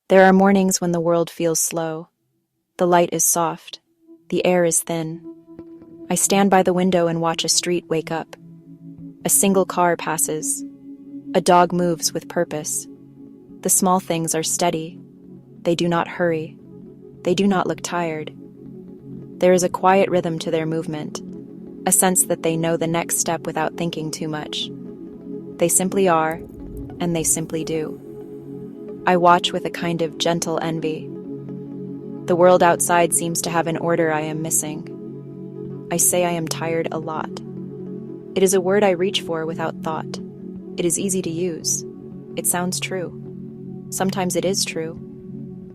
There are mornings when the world feels slow. The light is soft. The air is thin. I stand by the window and watch a street wake up. A single car passes. A dog moves with purpose. The small things are steady. They do not hurry. They do not look tired. There is a quiet rhythm to their movement, a sense that they know the next step without thinking too much. They simply are, and they simply do. I watch with a kind of gentle envy. The world outside seems to have an order I am missing. I say I am tired a lot. It is a word I reach for without thought. It is easy to use. It sounds true. Sometimes it is true.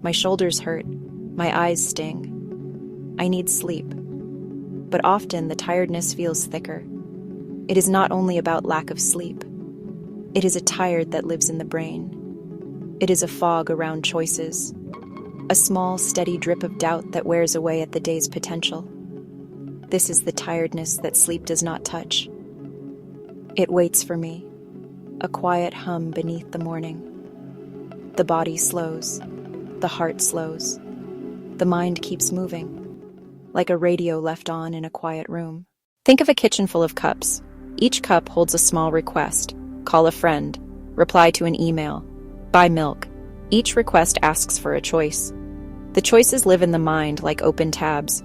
My shoulders hurt. My eyes sting. I need sleep. But often the tiredness feels thicker. It is not only about lack of sleep. It is a tired that lives in the brain. It is a fog around choices. A small, steady drip of doubt that wears away at the day's potential. This is the tiredness that sleep does not touch. It waits for me, a quiet hum beneath the morning. The body slows. The heart slows. The mind keeps moving, like a radio left on in a quiet room. Think of a kitchen full of cups. Each cup holds a small request. Call a friend. Reply to an email. Buy milk. Each request asks for a choice. The choices live in the mind like open tabs.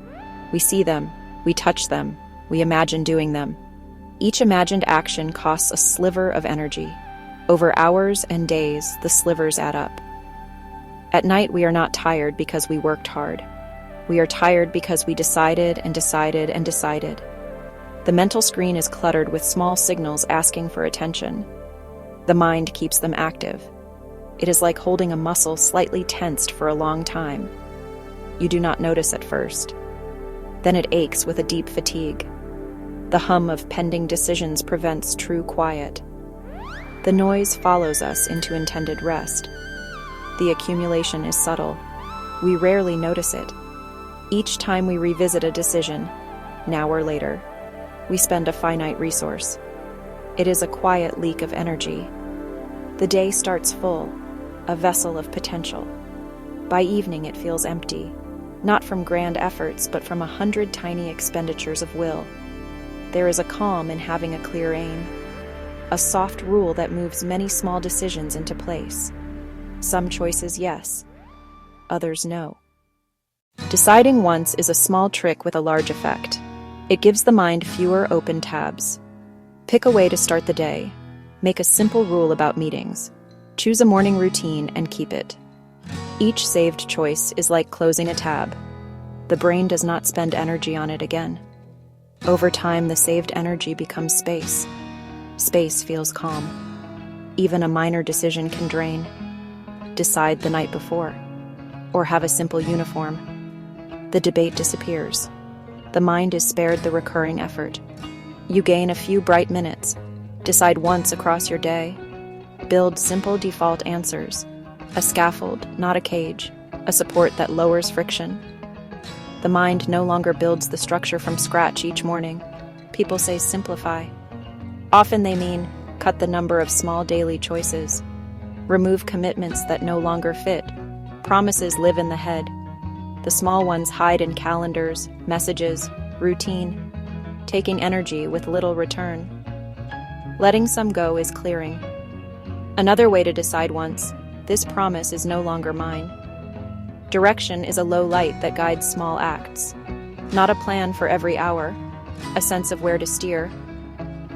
We see them. We touch them. We imagine doing them. Each imagined action costs a sliver of energy. Over hours and days, the slivers add up. At night, we are not tired because we worked hard. We are tired because we decided and decided and decided. The mental screen is cluttered with small signals asking for attention. The mind keeps them active. It is like holding a muscle slightly tensed for a long time. You do not notice at first. Then it aches with a deep fatigue. The hum of pending decisions prevents true quiet. The noise follows us into intended rest. The accumulation is subtle. We rarely notice it. Each time we revisit a decision, now or later, we spend a finite resource. It is a quiet leak of energy. The day starts full, a vessel of potential. By evening, it feels empty, not from grand efforts, but from 100 tiny expenditures of will. There is a calm in having a clear aim, a soft rule that moves many small decisions into place. Some choices yes, others no. Deciding once is a small trick with a large effect. It gives the mind fewer open tabs. Pick a way to start the day. Make a simple rule about meetings. Choose a morning routine and keep it. Each saved choice is like closing a tab. The brain does not spend energy on it again. Over time, the saved energy becomes space. Space feels calm. Even a minor decision can drain. Decide the night before, or have a simple uniform. The debate disappears. The mind is spared the recurring effort. You gain a few bright minutes. Decide once across your day. Build simple default answers. A scaffold, not a cage. A support that lowers friction. The mind no longer builds the structure from scratch each morning. People say simplify. Often they mean cut the number of small daily choices. Remove commitments that no longer fit. Promises live in the head. The small ones hide in calendars, messages, routine, taking energy with little return. Letting some go is clearing. Another way to decide once, this promise is no longer mine. Direction is a low light that guides small acts. Not a plan for every hour, a sense of where to steer.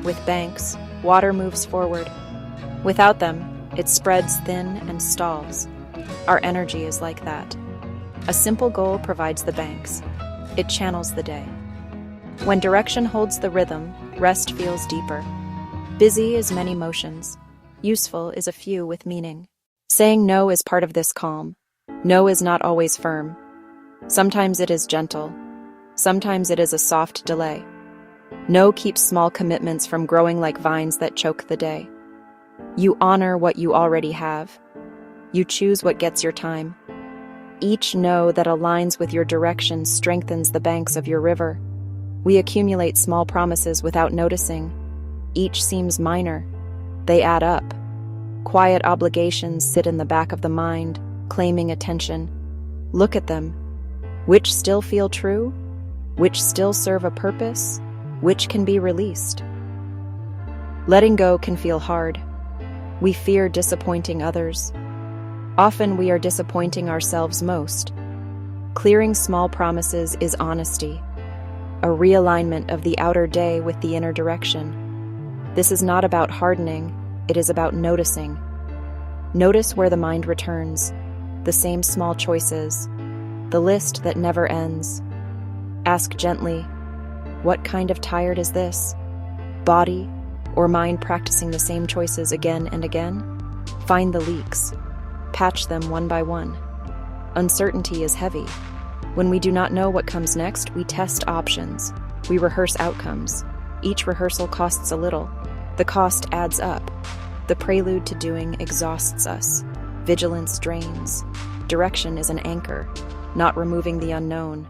With banks, water moves forward. Without them, it spreads thin and stalls. Our energy is like that. A simple goal provides the banks. It channels the day. When direction holds the rhythm, rest feels deeper. Busy is many motions. Useful is a few with meaning. Saying no is part of this calm. No is not always firm. Sometimes it is gentle. Sometimes it is a soft delay. No keeps small commitments from growing like vines that choke the day. You honor what you already have. You choose what gets your time. Each no that aligns with your direction strengthens the banks of your river. We accumulate small promises without noticing. Each seems minor. They add up. Quiet obligations sit in the back of the mind, claiming attention. Look at them. Which still feel true? Which still serve a purpose? Which can be released? Letting go can feel hard. We fear disappointing others. Often we are disappointing ourselves most. Clearing small promises is honesty, a realignment of the outer day with the inner direction. This is not about hardening, it is about noticing. Notice where the mind returns, the same small choices, the list that never ends. Ask gently, what kind of tired is this? Body or mind practicing the same choices again and again? Find the leaks. Patch them one by one. Uncertainty is heavy. When we do not know what comes next, we test options. We rehearse outcomes. Each rehearsal costs a little. The cost adds up. The prelude to doing exhausts us. Vigilance drains. Direction is an anchor, not removing the unknown,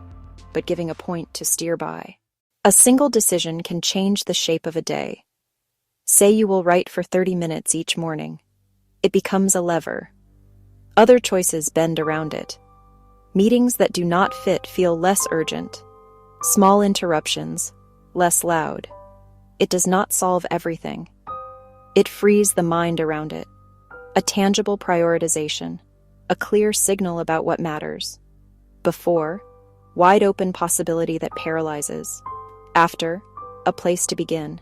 but giving a point to steer by. A single decision can change the shape of a day. Say you will write for 30 minutes each morning. It becomes a lever. Other choices bend around it. Meetings that do not fit feel less urgent. Small interruptions, less loud. It does not solve everything. It frees the mind around it. A tangible prioritization, a clear signal about what matters. Before, wide open possibility that paralyzes. After, a place to begin.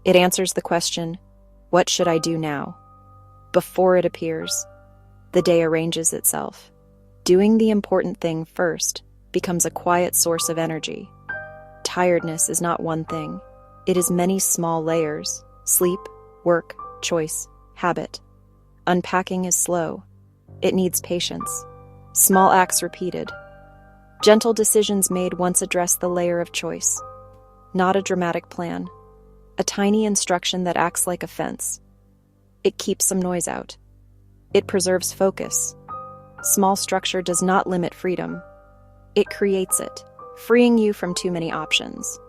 It answers the question, what should I do now? Before it appears, the day arranges itself. Doing the important thing first becomes a quiet source of energy. Tiredness is not one thing. It is many small layers: sleep, work, choice, habit. Unpacking is slow. It needs patience. Small acts repeated. Gentle decisions made once address the layer of choice. Not a dramatic plan. A tiny instruction that acts like a fence. It keeps some noise out. It preserves focus. Small structure does not limit freedom. It creates it, freeing you from too many options.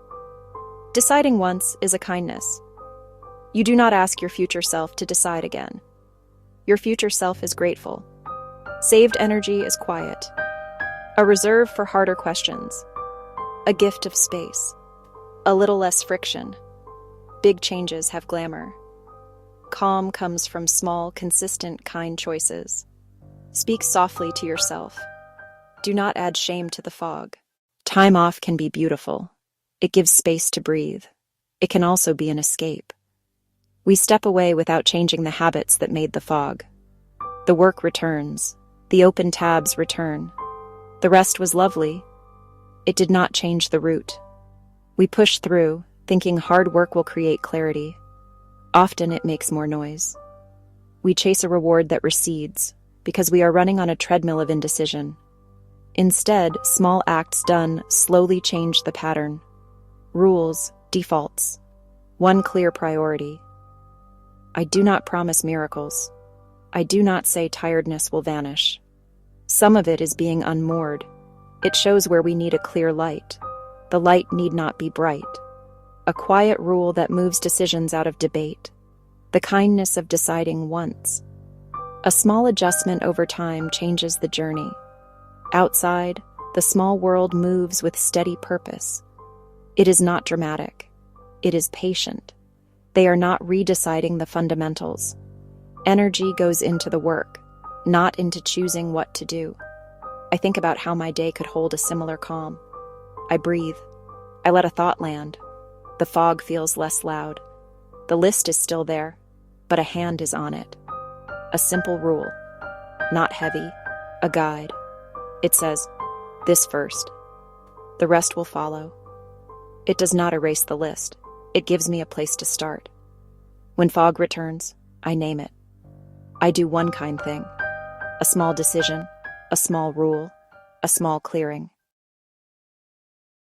Deciding once is a kindness. You do not ask your future self to decide again. Your future self is grateful. Saved energy is quiet. A reserve for harder questions. A gift of space. A little less friction. Big changes have glamour. Calm comes from small, consistent, kind choices. Speak softly to yourself. Do not add shame to the fog. Time off can be beautiful. It gives space to breathe. It can also be an escape. We step away without changing the habits that made the fog. The work returns. The open tabs return. The rest was lovely. It did not change the route. We push through, thinking hard work will create clarity. Often it makes more noise. We chase a reward that recedes, because we are running on a treadmill of indecision. Instead, small acts done slowly change the pattern. Rules, defaults. One clear priority. I do not promise miracles. I do not say tiredness will vanish. Some of it is being unmoored. It shows where we need a clear light. The light need not be bright. A quiet rule that moves decisions out of debate. The kindness of deciding once. A small adjustment over time changes the journey. Outside, the small world moves with steady purpose. It is not dramatic. It is patient. They are not redeciding the fundamentals. Energy goes into the work, not into choosing what to do. I think about how my day could hold a similar calm. I breathe. I let a thought land. The fog feels less loud. The list is still there, but a hand is on it. A simple rule, not heavy, a guide. It says, this first. The rest will follow. It does not erase the list. It gives me a place to start. When fog returns, I name it. I do one kind thing. A small decision, a small rule, a small clearing.